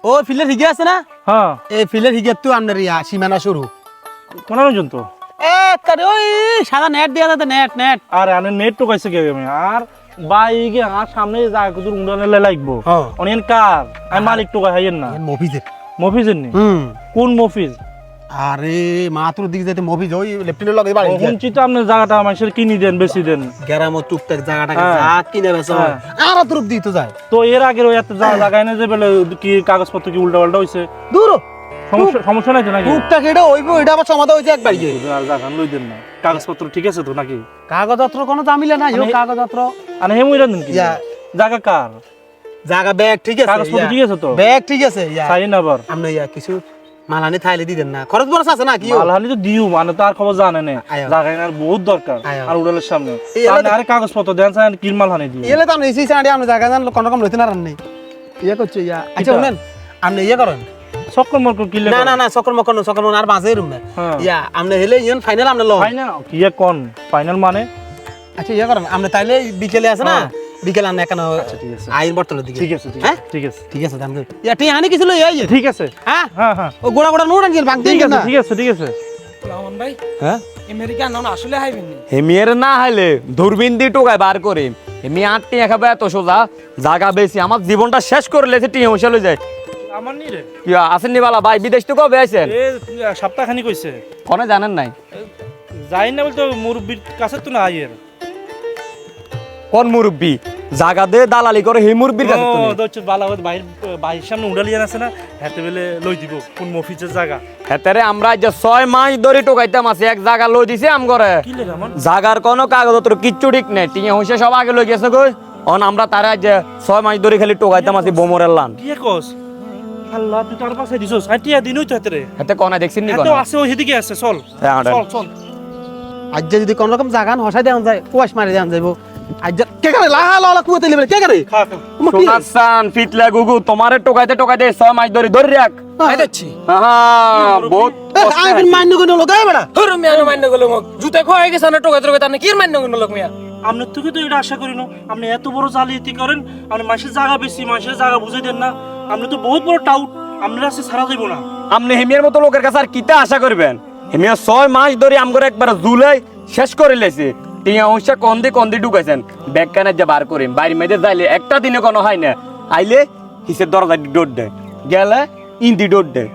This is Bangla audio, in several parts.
ও ফিলের হিগে আছে না হ্যাঁ এই ফিলের হিগে তো আপনার সীমানা শুরু কোন পর্যন্ত ওই সাদা নেট দিয়া যাতে নেট নেট আরে আনে নেট তো কইছে কে আমি আর বাইকে আর সামনে জায়গা কুদুর উড়ানে লাগবো অনিয়ন কার আমি মালিক তো হাইয়েন না মফিজের মফিজের নি কোন মফিজ আরে মাত্র দিকে যাইতে মফিজ ওই লেফটেন্ট লাগে বাড়ি শুনছি তো আপনি জায়গাটা মানুষের কিনি দেন বেশি দেন গ্রামত টুকটাক জায়গাটাকে যা কিনে বেচা আর তরফ দিই তো যায় তো এর আগের ওই এত জায়গা এনে যে বলে কি কাগজপত্র কি উল্টা পাল্টা হইছে দূর সমস্যা নাই তো নাকি টুকটাক এটা হইবো এটা আবার সমাধা হইছে একবার গিয়ে আর জায়গা লই দেন না কাগজপত্র ঠিক আছে তো নাকি কাগজপত্র কোনো দামিলে নাই ও কাগজপত্র আর হেমুইরা দেন কি জায়গা কার জায়গা ব্যাগ ঠিক আছে কাগজপত্র ঠিক আছে তো ব্যাগ ঠিক আছে সাইন আবার আপনি কিছু মালানি থাইলে দিবেন না খরচ বড় আছে না কি মালহানি তো দিও মানে তো আর খবর জানে না জায়গা এনার বহুত দরকার আর উড়ালের সামনে আর কাগজপত্র দেন সাইন কি মালহানি দিও এলে তো আপনি এসি সাড়ে আপনি জায়গা জান কোন রকম লইতে না রান নেই করছে আচ্ছা শুনেন আপনি করেন সকল মরকর কি না না না সকল মকন আর বাজে রুম না আপনি হেলে ইন ফাইনাল আপনি ল ফাইনাল কি কোন ফাইনাল মানে আচ্ছা করেন আপনি তাইলে বিকেলে আছে না বিকেল আনে কেন ঠিক আছে আইন বর্তমানে দিকে ঠিক আছে ঠিক আছে ঠিক আছে দাম টি আনি কিছু লই আই ঠিক আছে হ্যাঁ হ্যাঁ হ্যাঁ ও গোড়া গোড়া নোট আনছেন ভাঙতে ঠিক আছে ঠিক আছে ঠিক আছে লামন ভাই হ্যাঁ আমেরিকা নাও আসলে হাইবেন নি হেমিয়ার না হাইলে দূরবীন দিয়ে টোকায় বার করে হেমি আটটি একাবে এত সোজা জায়গা বেশি আমার জীবনটা শেষ করে লেছে টিয়া হইসা লই যায় আমার নি রে কি আসেন নি বালা ভাই বিদেশ তো কবে আইছেন এ সপ্তাহখানি কইছে কোনে জানেন নাই যাই না বলতো মুরব্বির কাছে তো না আইয়ের কোন মুরব্বি জায়গা দে দালালি করে হে মুরব্বির কাছে ও তুমি দচ্ছে বালাবাদ বাইর সামনে উড়ালিয়ান আছে না হাতে বেলে লই দিব কোন মফিজের জায়গা হেতারে আমরা যে 6 মাস ধরে টোকাইতাম আছে এক জায়গা লই দিছে আম করে কি লে আমার জায়গার কোনো কাগজপত্র কিচ্ছু ঠিক নেই টিয়া হইসা সব আগে লই গেছে কই অন আমরা তারা যে 6 মাস ধরে খালি টোকাইতাম আছে বোমরের লান কি কস আল্লাহ তুই তার পাশে দিছস আইটিয়া দিনই তো হাতে রে হেতে কোনা দেখছিন নি এত কোনা আছে ওই হেদিকে আছে চল চল চল আজ যদি কোন রকম জাগান হসাই দেন যায় কুয়াশ মারি দেন যাইবো আজ কে করে লা লা লা কুয়াতে লিবে কে করে খা সোনাসান ফিতলা গুগু তোমারে টোকাইতে টোকাইতে 6 মাস ধরে ধরে রাখ আই যাচ্ছি হ্যাঁ বহুত আই বিন মান্য কোন লোক আই বড়া হরু মিয়া মান্য গেল মক জুতা খোয়া গেছে না টোকা টোকা তানে কি মান্য গেল লোক মিয়া আপনার থেকে তো এটা আশা করি না আপনি এত বড় জালিয়াতি করেন আপনি মাসের জায়গা বেশি মাসের জায়গা বুঝাই দেন না আপনি তো বহুত বড় টাউট আপনার কাছে ছাড়া যাইব না আপনি হেমিয়ার মতো লোকের কাছে আর কিতা আশা করবেন হেমিয়া 6 মাস ধরে আমগরে একবার জুলাই শেষ করে লেছে টিয়া হইসা কন্দি ঢুকাইছেন ব্যাগ কানে যে বার করিম বাইরে মেয়েদে যাইলে একটা দিনে কোনো হয় না আইলে হিসের দরজা ডোর দেয় গেলে ইন্দি ডোর দেয়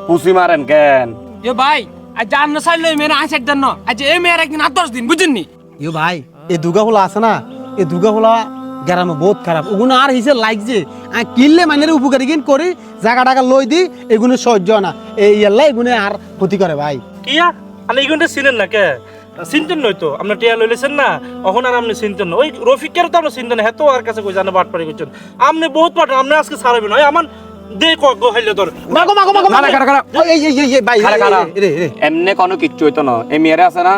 পুষি মারেন কেন এ ভাই আজ জান না চাইলে মেরে আইছে একদিন না আজ এই মেয়ের একদিন 8-10 দিন বুঝেন নি ইও ভাই এই দুর্গা ফুলা আছে না এই দুর্গা ফুলা গ্রামে বহুত খারাপ ওগুলো আর হিসেবে লাগছে আর কিনলে মাইনের উপকারী কিন করি জায়গা টাকা লই দি এগুলো সহ্য না এই ইয়াল্লা এগুলো আর ক্ষতি করে ভাই কিয়া আপনি এইগুলো চিনেন না কে চিনতেন নয় তো আপনার টিয়া লইলেছেন না এখন আর আপনি চিনতেন না ওই রফিকের তো আপনি চিনতেন না হেতো আর কাছে কই জানে বাট পারি করছেন আপনি বহুত পাট আপনি আজকে ছাড়াবেন না আমার দে গো হাইলে ধর মাগো মাগো মাগো না না খারা এই ভাই রে এমনে কোনো কিচ্ছু হইতো না এই মেয়েরা আছে না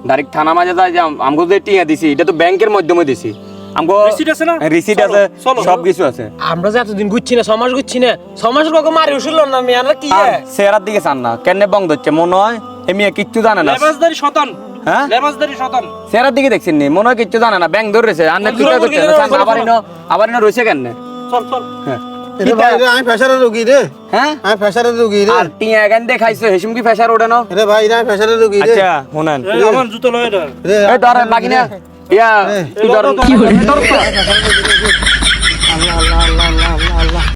ডাইরেক্ট থানা মাঝে যায় যে আমগো যে টিয়া দিছি এটা তো ব্যাংকের মাধ্যমে দিছি আমগো রিসিট আছে না রিসিট আছে সব কিছু আছে আমরা যে এতদিন ঘুরছি না 6 মাস ঘুরছি না 6 মাসের কত মারি উঠল না মিয়া না কি আর সেরার দিকে চান না কেনে বন্ধ হচ্ছে মনে হয় এই মেয়ে কিচ্ছু জানে না লেবাসদারি শতান হ্যাঁ লেবাসদারি শতান সেরার দিকে দেখছেন নি মনে হয় কিচ্ছু জানে না ব্যাংক ধরে রয়েছে আর না কিটা করছে আবার ইনো রয়েছে কেন চল চল হ্যাঁ রে ভাই রে আমি প্রেসারের রোগী রে হ্যাঁ আমি প্রেসারের রোগী রে আর টিয়া এখান দেখাইছো হেসুম কি প্রেসার ওঠে না রে ভাই রে আমি প্রেসারের রোগী রে আচ্ছা শুনেন আমার জুতো লয় এটা রে এই ধর লাগি না ইয়া তুই ধর আল্লাহ আল্লাহ আল্লাহ